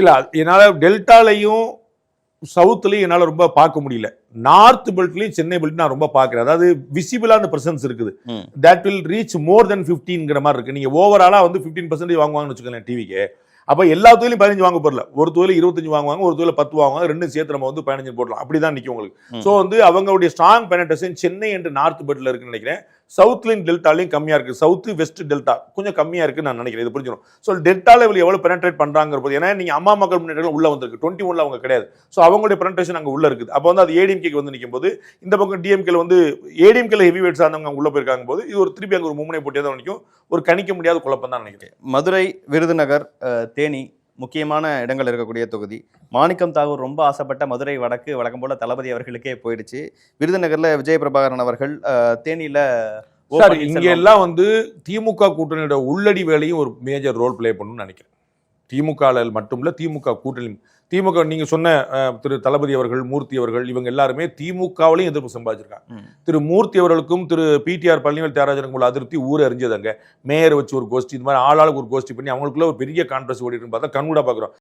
இல்ல என்னால டெல்டாலையும் சவுத்துலையும் என்னால் ரொம்ப பார்க்க முடியல. நார்த் பெல்ட்லையும் சென்னை பெல்ட் நான் ரொம்ப பார்க்குறேன். அதாவது விசிபிளான பிரசன்ஸ் இருக்குது. தட் வில் ரீச் மோர் தென் 15ங்கிற மாதிரி இருக்கு. நீங்க ஓவராலா வந்து 15% வாங்குவாங்கன்னு வச்சுக்கோங்களேன் டிவிக்கு. அப்ப எல்லா தொழிலும் 15 வாங்க போறல. ஒரு தொழில் 25 வாங்குவாங்க, ஒரு தொழில் 10 வாங்குவாங்க, ரெண்டும் சேர்த்து நம்ம வந்து 15 போடலாம். அப்படிதான் நிற்கும் உங்களுக்கு. ஸோ வந்து அவங்களுடைய ஸ்ட்ராங் பெனட்ரேஷன் சென்னை என்று நார்த் பெல்ட்ல இருக்குன்னு நினைக்கிறேன். சவுத்லையும் டெல்டாலையும் கம்மியா இருக்கு. சவுத் வெஸ்ட் டெல்டா கொஞ்சம் கம்மியா இருக்குன்னு நான் நினைக்கிறேன். இது புரிஞ்சிடும். ஸோ டெல்டா லெவல் எவ்வளவு பெனட்ரேட் பண்றாங்க போது, ஏன்னா நீங்க அம்மா மக்கள் முன்னேற்றம் உள்ள வந்திருக்கு. 21ல அவங்க கிடையாது. ஸோ அவங்களுடைய பெனட்ரேஷன் அங்க உள்ள இருக்குது. அப்போ வந்து அது ஏடிஎம்கேக்கு வந்து நிற்கும் போது, இந்த பக்கம் டிஎம்கேல வந்து ஏடிஎம்கேல ஹெவி வெயிட்ஸ் ஆனவங்க உள்ள போயிருக்காங்க போது, இது ஒரு திருப்பி அங்க ஒரு மும்முனை போட்டியாக தான் நிற்கும். ஒரு கணிக்க முடியாத குழப்பம் தான் நினைக்கிறேன். மதுரை, விருதுநகர், தேனி முக்கியமான இடங்கள் இருக்கக்கூடிய தொகுதி. மாணிக்கம் தாகூர் ரொம்ப ஆசைப்பட்ட மதுரை வடக்கு வழக்கம் போல தளபதி அவர்களுக்கே போயிடுச்சு. விருதுநகர்ல விஜய பிரபாகரன் அவர்கள், தேனியில இங்க எல்லாம் வந்து திமுக கூட்டணியோட உள்ளடி வேலையும் ஒரு மேஜர் ரோல் பிளே பண்ணணும்னு நினைக்கிறேன். திமுக மட்டும் இல்ல, திமுக கூட்டணி, திமுக நீங்க சொன்ன திரு தளபதி அவர்கள், மூர்த்தி அவர்கள், இவங்க எல்லாருமே திமுகவிலையும் எதிர்ப்பு சம்பாதிச்சிருக்காங்க. திரு மூர்த்தி அவர்களுக்கும் திரு பிடிஆர் பழனிவேல் தியாகராஜனுக்கும் உள்ள அதிருப்தி ஊரை அறிஞ்சதாங்க. மேயர் வச்சு ஒரு கோஷ்டி, இந்த மாதிரி ஆளாளுக்கு ஒரு கோஷ்டி பண்ணி அவங்களுக்குள்ள ஒரு பெரிய கான்ட்ரவர்சி ஓடிட்டு பார்த்தா கண்கூடா பாக்குறோம்.